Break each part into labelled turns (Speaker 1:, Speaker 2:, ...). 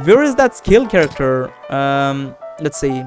Speaker 1: Where is that skill character? Let's see.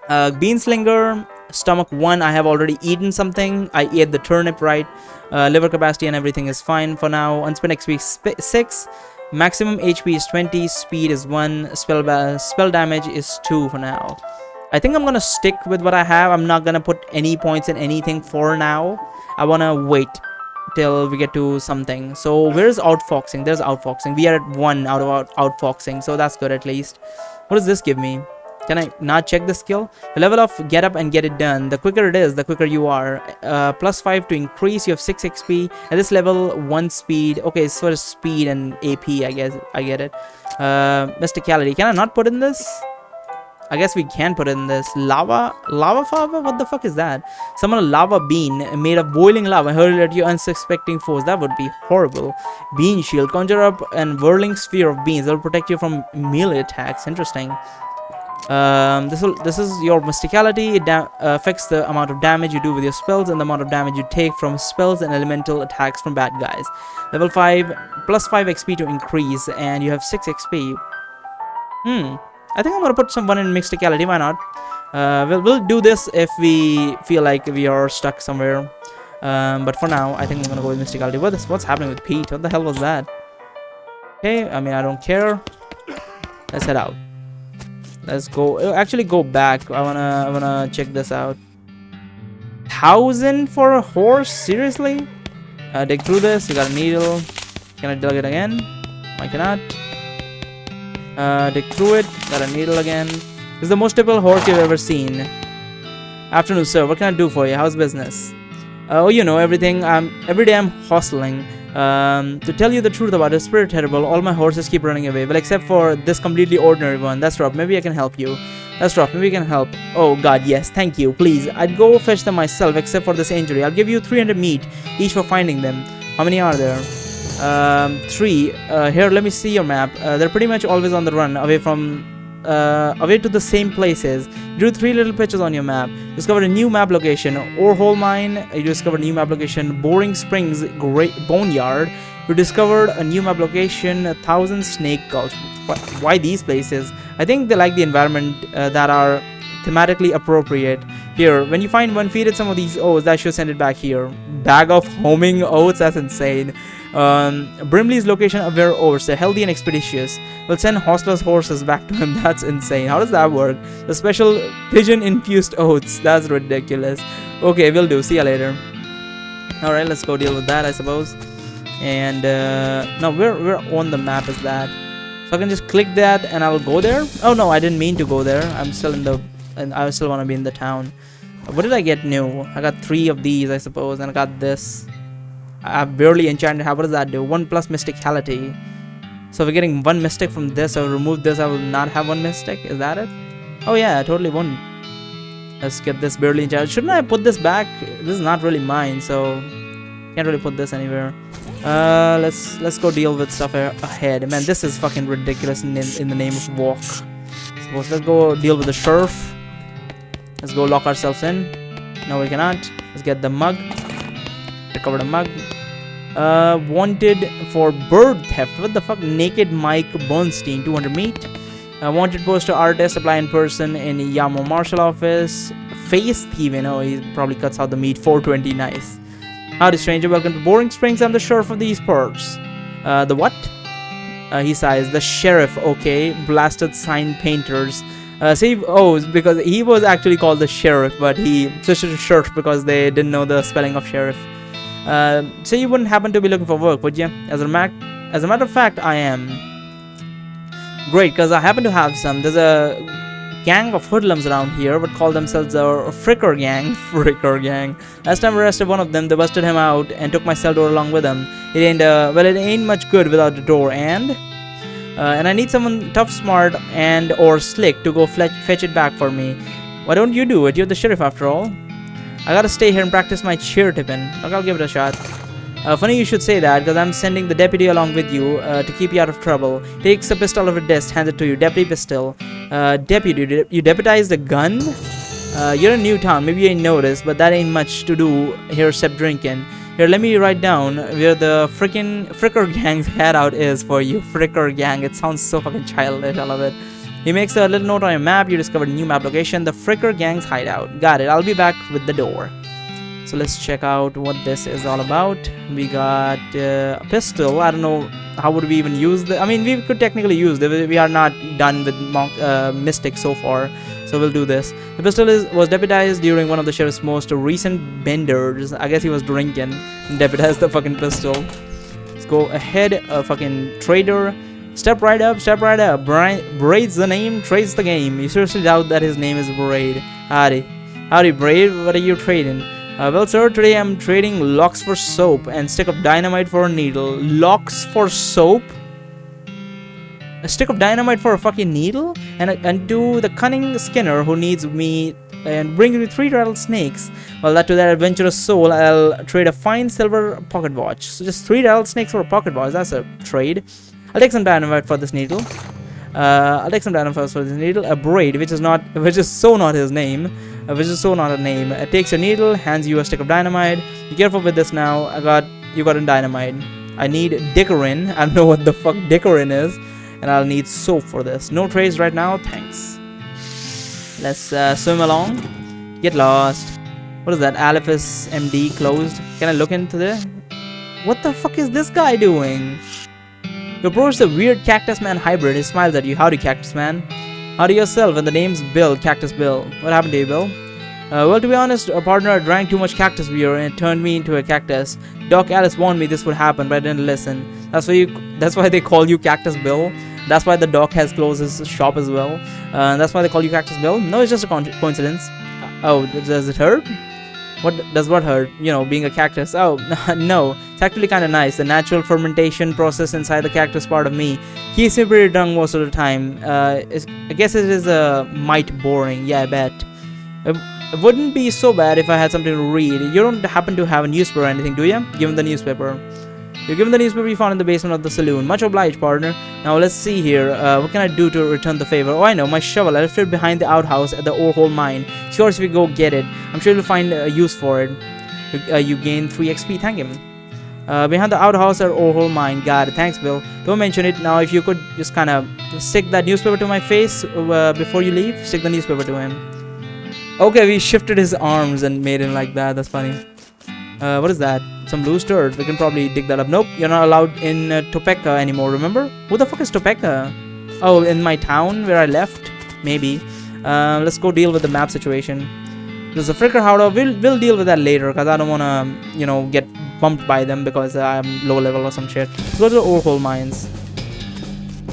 Speaker 1: Beanslinger, stomach 1. I have already eaten something. I ate the turnip, right? Liver capacity and everything is fine for now. Unspent XP 6. Maximum HP is 20. Speed is 1. Spell damage is 2 for now. I think I'm gonna stick with what I have. I'm not gonna put any points in anything for now. I wanna wait till we get to something. So where's outfoxing? There's outfoxing. We are at 1 out of outfoxing, so that's good at least. What does this give me? Can I not check the skill? The level of get up and get it done. The quicker it is, the quicker you are. +5 to increase. You have 6 XP. At this level, 1 speed. Okay, so speed and AP, I guess. I get it. Mysticality. Can I not put in this? I guess we can put in this. Lava fava? What the fuck is that? Summon a lava bean made of boiling lava. Hurl at your unsuspecting foes. That would be horrible. Bean shield. Conjure up a whirling sphere of beans that will protect you from melee attacks. Interesting. This is your mysticality. It affects the amount of damage you do with your spells and the amount of damage you take from spells and elemental attacks from bad guys. Level 5, +5 XP to increase, and you have 6 XP. I think I'm gonna put some 1 in mysticality. Why not? We'll do this if we feel like we are stuck somewhere. But for now, I think I'm gonna go with mysticality. What's happening with Pete? What the hell was that? Okay, I mean, I don't care. Let's head out. Let's go. Actually, go back. I wanna check this out. 1,000 for a horse? Seriously? Dig through this. You got a needle. Can I dig it again? I cannot. Dig through it. Got a needle again. This is the most typical horse you've ever seen. Afternoon, sir. What can I do for you? How's business? Oh, you know everything. Every day I'm hustling. To tell you the truth about it, it's pretty terrible. All my horses keep running away. Well, except for this completely ordinary one. That's rough. Maybe I can help you. That's rough. Maybe you can help. Oh God, yes. Thank you. Please. I'd go fetch them myself, except for this injury. I'll give you 300 meat each for finding them. How many are there? 3. Here, let me see your map. They're pretty much always on the run, away to the same places. You drew 3 little pictures on your map. Discovered a new map location. Orehole Mine. You discovered a new map location. Boring Springs Great Boneyard. You discovered a new map location. 1,000 Snake Gulch. Why these places? I think they like the environment that are thematically appropriate. Here, when you find one, feed it some of these oats. That should send it back here. Bag of homing oats. That's insane. Brimley's location aware oats. They're healthy and expeditious. We'll send Hostler's horses back to him. That's insane. How does that work? The special pigeon infused oats. That's ridiculous. Okay, will do. See ya later. Alright, let's go deal with that, I suppose. And now where on the map is that? So I can just click that and I will go there. Oh no, I didn't mean to go there. I'm still in the, and I still want to be in the town. What did I get new? I got 3 of these, I suppose, and I got this. I've barely enchanted. What does that do? 1 plus mysticality. So we're getting 1 mystic from this. I'll remove this. I will not have 1 mystic. Is that it? Oh yeah, I totally won't. Let's get this barely enchanted. Shouldn't I put this back? This is not really mine, so can't really put this anywhere. Let's go deal with stuff ahead. Man, this is fucking ridiculous in the name of walk. Suppose let's go deal with the sheriff. Let's go lock ourselves in. No, we cannot. Let's get the mug. Recover the mug. Wanted for bird theft. What the fuck? Naked Mike Bernstein, 200 meat. Wanted poster artist, apply in person in Yamo Marshal office. Face thieving. Oh, he probably cuts out the meat. 420, nice. Howdy, stranger. Welcome to Boring Springs. I'm the sheriff of these parts. The what? He sighs. The sheriff. Okay. Blasted sign painters. Because he was actually called the sheriff, but he switched to sheriff because they didn't know the spelling of sheriff. So you wouldn't happen to be looking for work, would you? As a matter of fact, I am. Great, because I happen to have some. There's a gang of hoodlums around here, but call themselves a Fricker Gang. Fricker Gang. Last time I arrested one of them, they busted him out and took my cell door along with them. It ain't much good without the door, and I need someone tough, smart, and or slick to go fetch it back for me. Why don't you do it? You're the sheriff after all. I gotta stay here and practice my chair tipping. Okay, I'll give it a shot. Funny you should say that, because I'm sending the deputy along with you to keep you out of trouble. Takes a pistol off a desk, hands it to you. Deputy pistol. Deputy, you deputized a gun? You're in Newtown, maybe you ain't noticed, but that ain't much to do here except drinking. Here, let me write down where the Fricker Gang's hideout is for you. Fricker Gang. It sounds so fucking childish. I love it. He makes a little note on your map. You discovered a new map location. The Fricker Gang's hideout. Got it. I'll be back with the door. So let's check out what this is all about. We got a pistol. I don't know how would we even use the. I mean, we could technically use it. We are not done with Mystic so far. So we'll do this. The pistol was deputized during one of the sheriff's most recent benders. I guess he was drinking and deputized the fucking pistol. Let's go ahead, fucking trader. Step right up, step right up. Braid's the name, trades the game. You seriously doubt that his name is Braid. Howdy Braid, what are you trading? Well sir, today I'm trading locks for soap and stick of dynamite for a needle. Locks for soap? A stick of dynamite for a fucking needle? And to the cunning Skinner who needs me and brings me 3 rattlesnakes. Well, that to that adventurous soul, I'll trade a fine silver pocket watch. So just 3 rattlesnakes for a pocket watch. That's a trade. I'll take some dynamite for this needle. A Braid, which is so not his name. It takes a needle, hands you a stick of dynamite. Be careful with this now. You got a dynamite. I need Dickerin. I don't know what the fuck Dickerin is. And I'll need soap for this. No trades right now, thanks. Let's swim along. Get lost. What is that? Aliphus MD closed. Can I look into there? What the fuck is this guy doing? You approach the weird Cactus Man hybrid. He smiles at you. Howdy, Cactus Man. Howdy yourself, and the name's Bill, Cactus Bill. What happened to you, Bill? Well, to be honest, a partner drank too much cactus beer and it turned me into a cactus. Doc Alice warned me this would happen, but I didn't listen. That's why they call you Cactus Bill. That's why the doc has closed his shop as well. That's why they call you Cactus Bill. No, it's just a coincidence. Oh, does it hurt? What hurt? You know, being a cactus. Oh, no. It's actually kind of nice. The natural fermentation process inside the cactus part of me keeps me pretty drunk most of the time. I guess it is might boring. Yeah, I bet. It wouldn't be so bad if I had something to read. You don't happen to have a newspaper or anything, do you? Give him the newspaper. You're given the newspaper you found in the basement of the saloon. Much obliged, partner. Now let's see here. What can I do to return the favor? Oh, I know. My shovel. I left it behind the outhouse at the Orehole mine. Sure, if we go get it, I'm sure you'll find a use for it. You gain 3 XP. Thank him. Behind the outhouse at Orehole mine. Got it. Thanks, Bill. Don't mention it. Now, if you could just kind of stick that newspaper to my face before you leave. Stick the newspaper to him. Okay, we shifted his arms and made him like that. That's funny. What is that? Some loose dirt. We can probably dig that up. Nope, you're not allowed in Topeka anymore, remember? Who the fuck is Topeka? Oh, in my town where I left? Maybe. Let's go deal with the map situation. There's a Fricker hideout. We'll deal with that later because I don't want to, you know, get bumped by them because I'm low level or some shit. Let's go to the Orehole mines.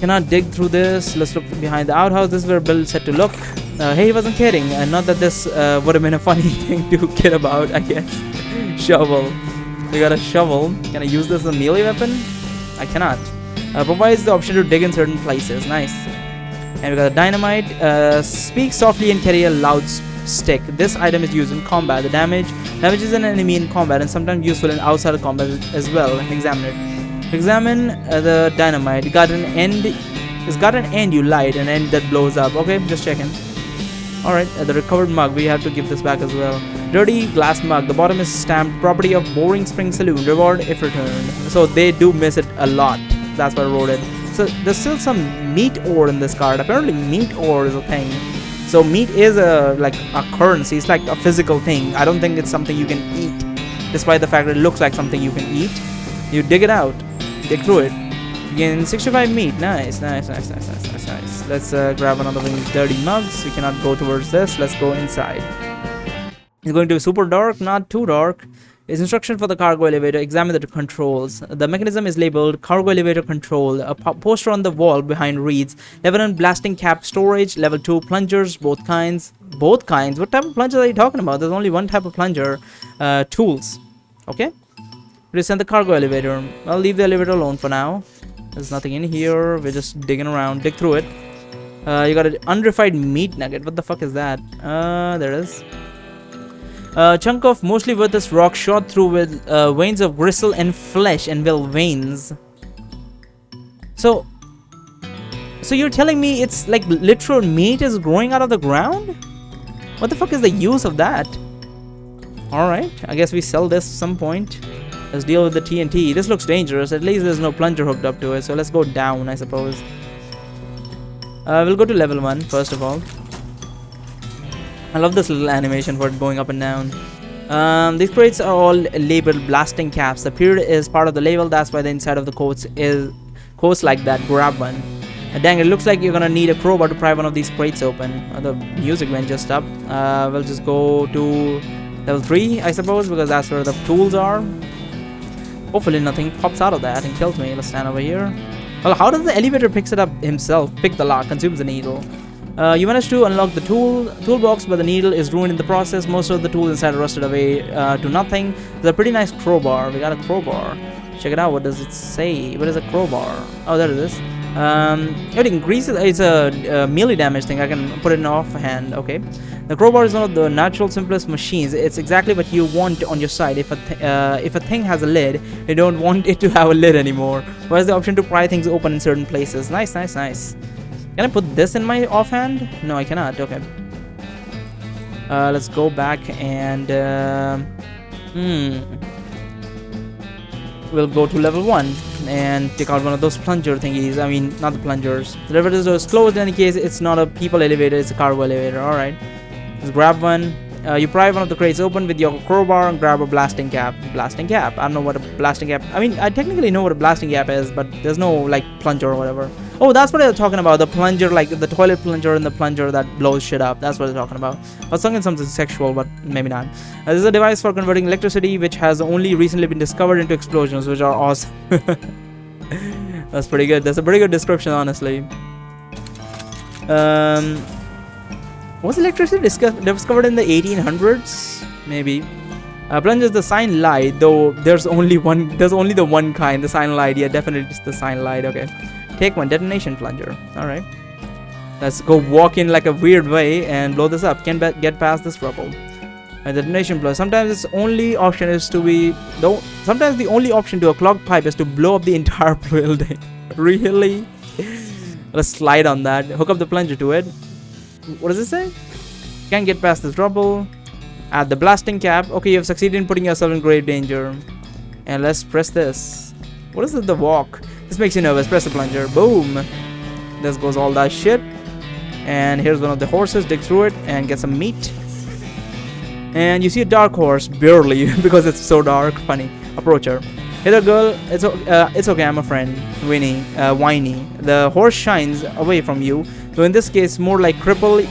Speaker 1: Cannot dig through this. Let's look behind the outhouse. This is where Bill said to look. Hey, he wasn't kidding. Not that this would have been a funny thing to kid about, I guess. Shovel. We got a shovel. Can I use this as a melee weapon? I cannot. Provides the option to dig in certain places. Nice. And we got a dynamite. Speak softly and carry a loud stick. This item is used in combat. The damage damages an enemy in combat and sometimes useful in outside of combat as well. Examine it. Examine the dynamite. It's got an end you light, an end that blows up. Okay, just checking. Alright, the recovered mug, we have to give this back as well. Dirty glass mug, the bottom is stamped property of Boring Spring Saloon, reward if returned. So they do miss it a lot. That's why I wrote it. So there's still some meat ore in this card. Apparently meat ore is a thing. So meat is like a currency. It's like a physical thing. I don't think it's something you can eat. Despite the fact that it looks like something you can eat. You dig it out. Dig through it. You gain 65 meat. Nice. Let's grab another one of these dirty mugs. We cannot go towards this. Let's go inside. It's going to be super dark, not too dark. It's instruction for the cargo elevator. Examine the controls. The mechanism is labeled cargo elevator control. A poster on the wall behind reads level 1 blasting cap storage, level 2 plungers, both kinds. Both kinds? What type of plungers are you talking about? There's only one type of plunger. Tools. Okay. Descend the cargo elevator. I'll leave the elevator alone for now. There's nothing in here. We're just digging around. Dig through it. You got an unrefined meat nugget. What the fuck is that? There it is. A chunk of mostly worthless rock shot through with veins of gristle and flesh and veins. So you're telling me it's like literal meat is growing out of the ground? What the fuck is the use of that? Alright, I guess we sell this at some point. Let's deal with the TNT. This looks dangerous. At least there's no plunger hooked up to it. So let's go down, I suppose. We'll go to level 1 first of all. I love this little animation for it going up and down. These crates are all labeled blasting caps. The period is part of the label. That's why the inside of the quotes like that. Grab one. Dang, it looks like you're gonna need a crowbar to pry one of these crates open. The music went just up. We'll just go to level 3, I suppose, because that's where the tools are. Hopefully nothing pops out of that and kills me. Let's stand over here. Well, how does the elevator picks it up himself? Pick the lock, consumes the needle. You managed to unlock the toolbox, but the needle is ruined in the process. Most of the tools inside are rusted away to nothing. There's a pretty nice crowbar. We got a crowbar. Check it out. What does it say? What is a crowbar? Oh, there it is. It increases. It's a melee damage thing. I can put it in offhand. Okay. The crowbar is one of the natural simplest machines. It's exactly what you want on your side. If a thing has a lid, you don't want it to have a lid anymore. Whereas the option to pry things open in certain places. Nice, nice, nice. Can I put this in my offhand? No, I cannot. Okay. Let's go back and we'll go to level 1 and take out one of those plunger thingies. I mean, not the plungers. The elevator is closed. In any case, it's not a people elevator. It's a cargo elevator. All right. Just grab one. You pry one of the crates open with your crowbar and grab a blasting cap. Blasting cap. I don't know what a blasting cap. I mean, I technically know what a blasting cap is, but there's no like plunger or whatever. Oh, that's what they're talking about. The plunger, like the toilet plunger and the plunger that blows shit up. That's what they're talking about. I was thinking something sexual, but maybe not. This is a device for converting electricity, which has only recently been discovered, into explosions, which are awesome. That's pretty good. That's a pretty good description, honestly. Was electricity discovered in the 1800s? Maybe. Plunger is the cyan light, though there's only the one kind, the cyan light. Yeah, definitely it's the cyan light. Okay. Take one, detonation plunger. Alright. Let's go walk in like a weird way and blow this up. Can't get past this rubble. Detonation plunger. Sometimes its only option is to be sometimes the only option to a clogged pipe is to blow up the entire building. Really? Let's slide on that. Hook up the plunger to it. What does it say? Can't get past this rubble. Add the blasting cap. Okay, you have succeeded in putting yourself in grave danger. And let's press this. What is it? The walk. This makes you nervous. Press the plunger. Boom. This goes all that shit. And here's one of the horses. Dig through it and get some meat. And you see a dark horse. Barely. Because it's so dark. Funny. Approach her. Hey there, girl. It's okay. I'm a friend. Whiny. The horse shines away from you. So in this case, more like cripplingly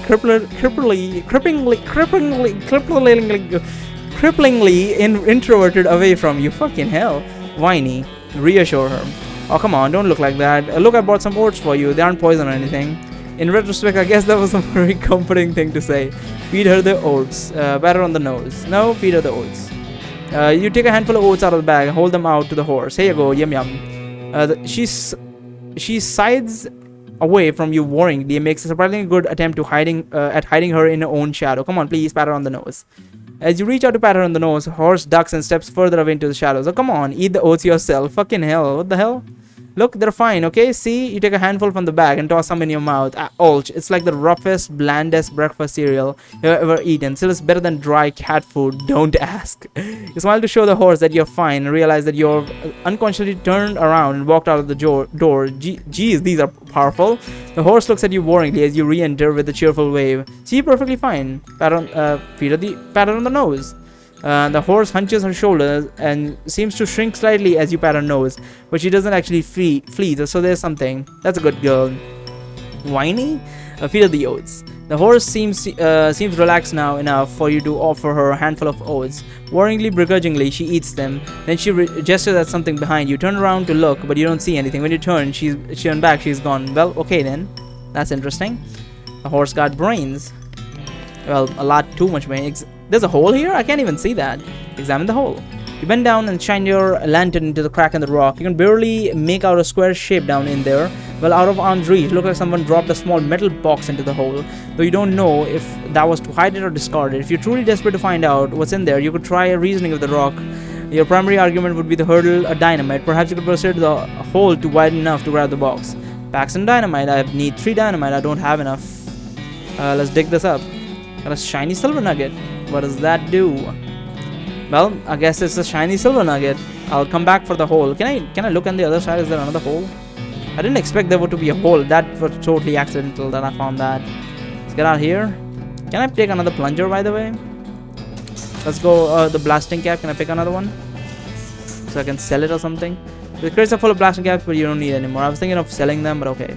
Speaker 1: introverted away from you. Fucking hell. Whiny. Reassure her. Oh, come on, don't look like that. Look, I brought some oats for you. They aren't poison or anything. In retrospect, I guess that was a very comforting thing to say. Feed her the oats. Pat her on the nose. No, feed her the oats. You take a handful of oats out of the bag and hold them out to the horse. Here you go, yum yum. She sides away from you worryingly and makes a surprisingly good attempt to hiding her in her own shadow. Come on, please, pat her on the nose. As you reach out to pat her on the nose, horse ducks and steps further away into the shadows. Oh, come on, eat the oats yourself. Fucking hell, what the hell? Look, they're fine, okay? See, you take a handful from the bag and toss some in your mouth. Ouch, it's like the roughest, blandest breakfast cereal you've ever eaten. Still, it's better than dry cat food, don't ask. You smile to show the horse that you're fine and realize that you're unconsciously turned around and walked out of the door. Geez, these are powerful. The horse looks at you worryingly as you re-enter with a cheerful wave. See, perfectly fine. Pat her on the nose. The horse hunches her shoulders and seems to shrink slightly as you pat her nose, but she doesn't actually flee, so there's something. That's a good girl. Whiny? Feed her the oats. The horse seems relaxed now enough for you to offer her a handful of oats. Worryingly, begrudgingly, she eats them. Then she gestures at something behind you. Turn around to look, but you don't see anything. When you turn, she turned back. She's gone. Well, okay then. That's interesting. The horse got brains. Well, a lot too much brains. There's a hole here? I can't even see that. Examine the hole. You bend down and shine your lantern into the crack in the rock. You can barely make out a square shape down in there. Well, out of arm's reach, it looks like someone dropped a small metal box into the hole. Though you don't know if that was to hide it or discard it. If you're truly desperate to find out what's in there, you could try a reasoning of the rock. Your primary argument would be to hurdle a dynamite. Perhaps you could persuade the hole to widen enough to grab the box. Packs and dynamite. I need 3 dynamite. I don't have enough. Let's dig this up. Got a shiny silver nugget. What does that do? Well, I guess it's a shiny silver nugget. I'll come back for the hole. Can I look on the other side? Is there another hole? I didn't expect there to be a hole. That was totally accidental that I found that. Let's get out here. Can I take another plunger, by the way? Let's go. The blasting cap. Can I pick another one? So I can sell it or something. The crates are full of blasting caps, but you don't need anymore. I was thinking of selling them, but okay.